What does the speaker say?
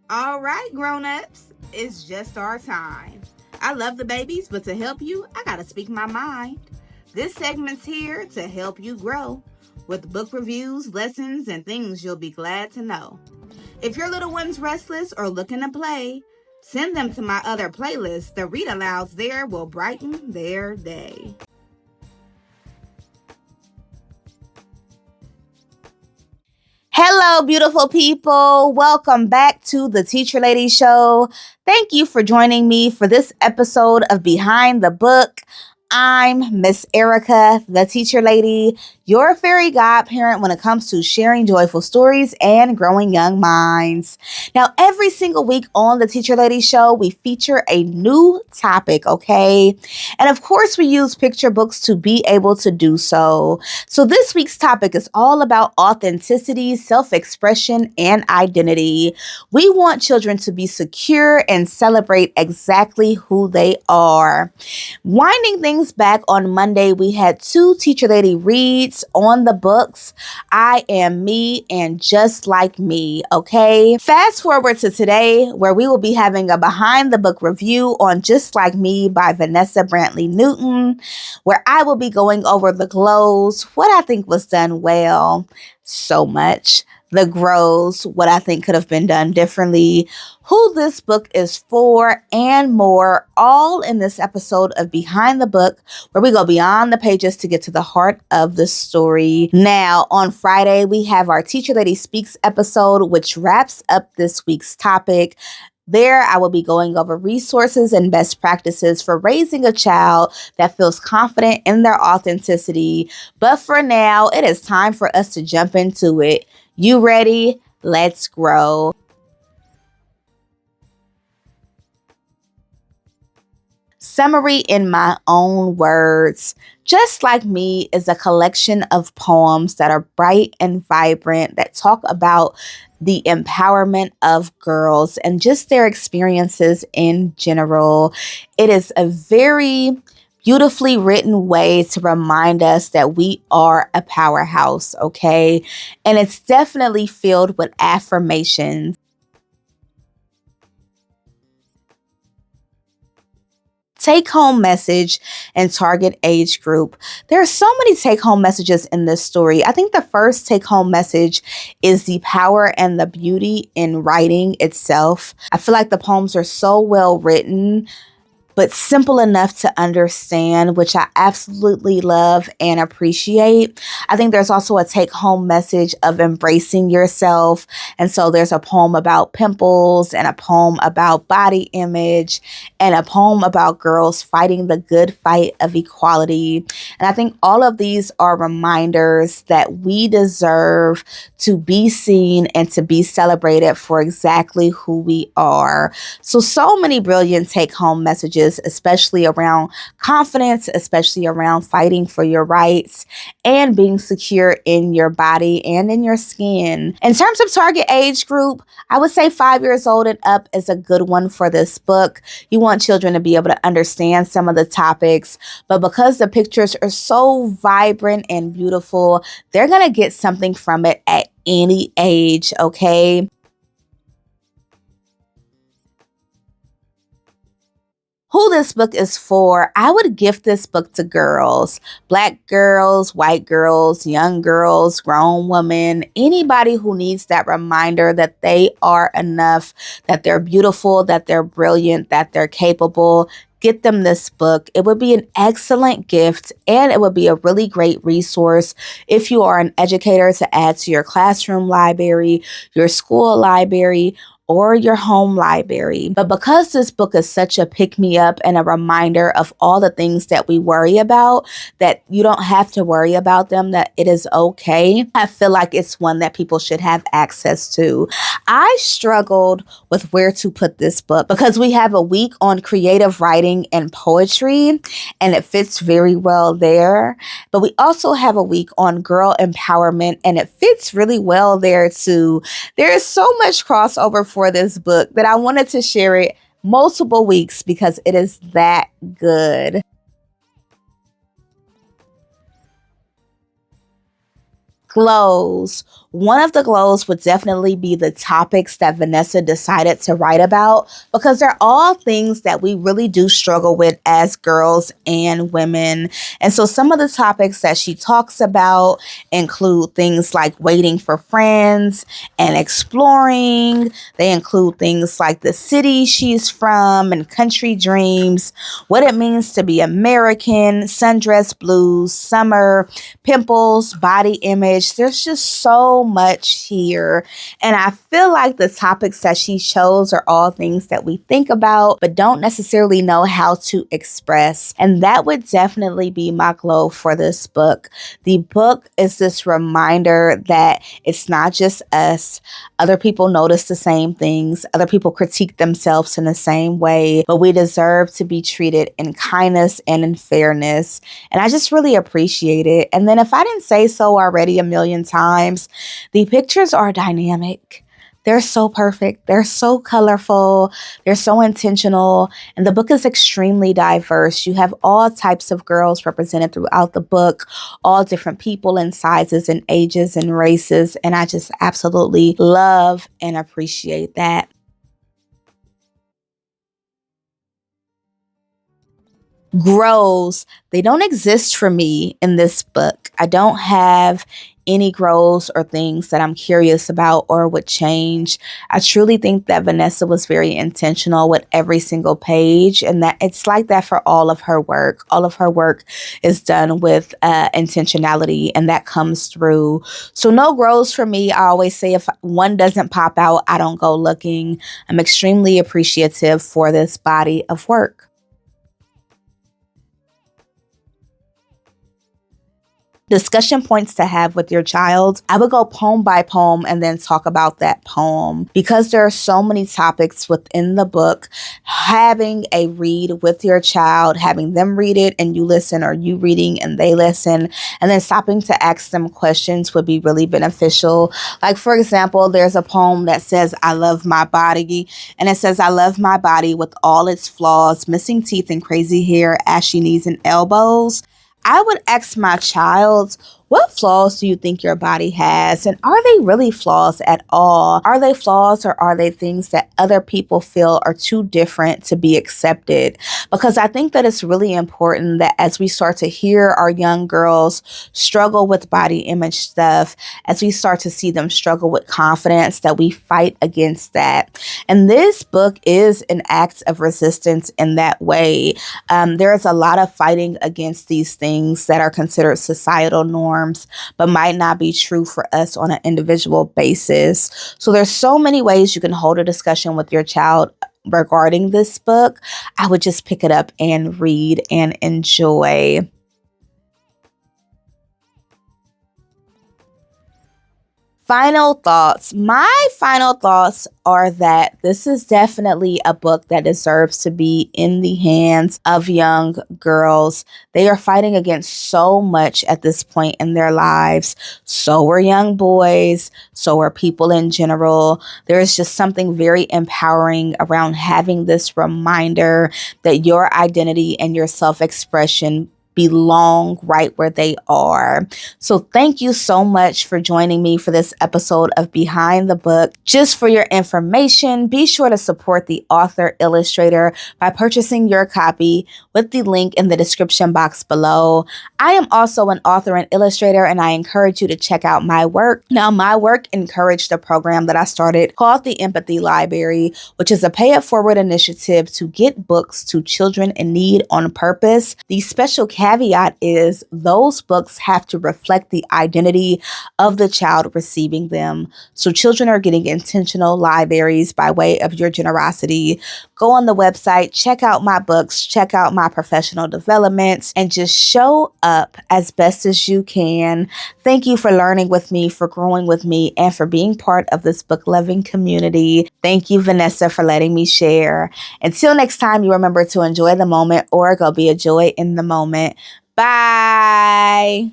All right, grown-ups, it's just our time. I love the babies, but to help you, I gotta speak my mind. This segment's here to help you grow with book reviews, lessons, and things you'll be glad to know. If your little one's restless or looking to play, send them to my other playlist. The read-alouds there will brighten their day. Hello, beautiful people. Welcome back to the Teacher Lady Show. Thank you for joining me for this episode of Behind the Book. I'm Miss Erica, the Teacher Lady, your fairy godparent when it comes to sharing joyful stories and growing young minds. Now, every single week on the Teacher Lady Show, we feature a new topic, okay? And of course, we use picture books to be able to do so. So this week's topic is all about authenticity, self-expression, and identity. We want children to be secure and celebrate exactly who they are. Winding things back on Monday, we had two Teacher Lady reads on the books, I Am Me and Just Like Me, okay? Fast forward to today, where we will be having a behind the book review on Just Like Me by Vanessa Brantley Newton, where I will be going over the glows, what I think was done well, so much, the grows, what I think could have been done differently, who this book is for, and more, all in this episode of Behind the Book, where we go beyond the pages to get to the heart of the story. Now, on Friday, we have our Teacher Lady Speaks episode, which wraps up this week's topic. There, I will be going over resources and best practices for raising a child that feels confident in their authenticity. But for now, it is time for us to jump into it. You ready? Let's grow. Summary in my own words. Just Like Me is a collection of poems that are bright and vibrant, that talk about the empowerment of girls and just their experiences in general. It is a very beautifully written way to remind us that we are a powerhouse, okay? And it's definitely filled with affirmations. Take home message and target age group. There are so many take home messages in this story. I think the first take home message is the power and the beauty in writing itself. I feel like the poems are so well written, but simple enough to understand, which I absolutely love and appreciate. I think there's also a take home message of embracing yourself. And so there's a poem about pimples, and a poem about body image, and a poem about girls fighting the good fight of equality. And I think all of these are reminders that we deserve to be seen and to be celebrated for exactly who we are. So many brilliant take home messages, especially around confidence, especially around fighting for your rights and being secure in your body and in your skin. In terms of target age group, I would say 5 years old and up is a good one for this book. You want children to be able to understand some of the topics, but because the pictures are so vibrant and beautiful, they're going to get something from it at any age, okay? Who this book is for, I would gift this book to girls, black girls, white girls, young girls, grown women, anybody who needs that reminder that they are enough, that they're beautiful, that they're brilliant, that they're capable. Get them this book. It would be an excellent gift, and it would be a really great resource if you are an educator to add to your classroom library, your school library, or your home library. But because this book is such a pick-me-up and a reminder of all the things that we worry about, that you don't have to worry about them, that it is okay, I feel like it's one that people should have access to. I struggled with where to put this book because we have a week on creative writing and poetry, and it fits very well there. But we also have a week on girl empowerment, and it fits really well there too. There is so much crossover for this book that I wanted to share it multiple weeks because it is that good. Glows. One of the glows would definitely be the topics that Vanessa decided to write about because they're all things that we really do struggle with as girls and women. And so some of the topics that she talks about include things like waiting for friends and exploring. They include things like the city she's from and country dreams, what it means to be American, sundress blues, summer, pimples, body image. There's just so much here. And I feel like the topics that she chose are all things that we think about, but don't necessarily know how to express. And that would definitely be my glow for this book. The book is this reminder that it's not just us. Other people notice the same things. Other people critique themselves in the same way, but we deserve to be treated in kindness and in fairness. And I just really appreciate it. And then if I didn't say so already a million times, the pictures are dynamic. They're so perfect. They're so colorful. They're so intentional. And the book is extremely diverse. You have all types of girls represented throughout the book, all different people and sizes and ages and races. And I just absolutely love and appreciate that. Grows, they don't exist for me in this book. I don't have any grows or things that I'm curious about or would change. I truly think that Vanessa was very intentional with every single page, and that it's like that for all of her work. All of her work is done with intentionality, and that comes through. So no grows for me. I always say if one doesn't pop out, I don't go looking. I'm extremely appreciative for this body of work. Discussion points to have with your child, I would go poem by poem and then talk about that poem. Because there are so many topics within the book, having a read with your child, having them read it and you listen, or you reading and they listen, and then stopping to ask them questions would be really beneficial. Like, for example, there's a poem that says, I love my body. And it says, I love my body with all its flaws, missing teeth and crazy hair, ashy knees and elbows. I would ask my child, what flaws do you think your body has? And are they really flaws at all? Are they flaws, or are they things that other people feel are too different to be accepted? Because I think that it's really important that as we start to hear our young girls struggle with body image stuff, as we start to see them struggle with confidence, that we fight against that. And this book is an act of resistance in that way. There is a lot of fighting against these things that are considered societal norms, but might not be true for us on an individual basis. So there's so many ways you can hold a discussion with your child regarding this book. I would just pick it up and read and enjoy. Final thoughts. My final thoughts are that this is definitely a book that deserves to be in the hands of young girls. They are fighting against so much at this point in their lives. So are young boys. So are people in general. There is just something very empowering around having this reminder that your identity and your self-expression belong right where they are. So thank you so much for joining me for this episode of Behind the Book. Just for your information, be sure to support the author illustrator by purchasing your copy with the link in the description box below. I am also an author and illustrator, and I encourage you to check out my work. Now, my work encouraged a program that I started called the Empathy Library, which is a pay-it-forward initiative to get books to children in need on purpose. The special caveat is those books have to reflect the identity of the child receiving them. So children are getting intentional libraries by way of your generosity. Go on the website, check out my books, check out my professional developments, and just show up as best as you can. Thank you for learning with me, for growing with me, and for being part of this book-loving community. Thank you, Vanessa, for letting me share. Until next time, you remember to enjoy the moment or go be a joy in the moment. Bye.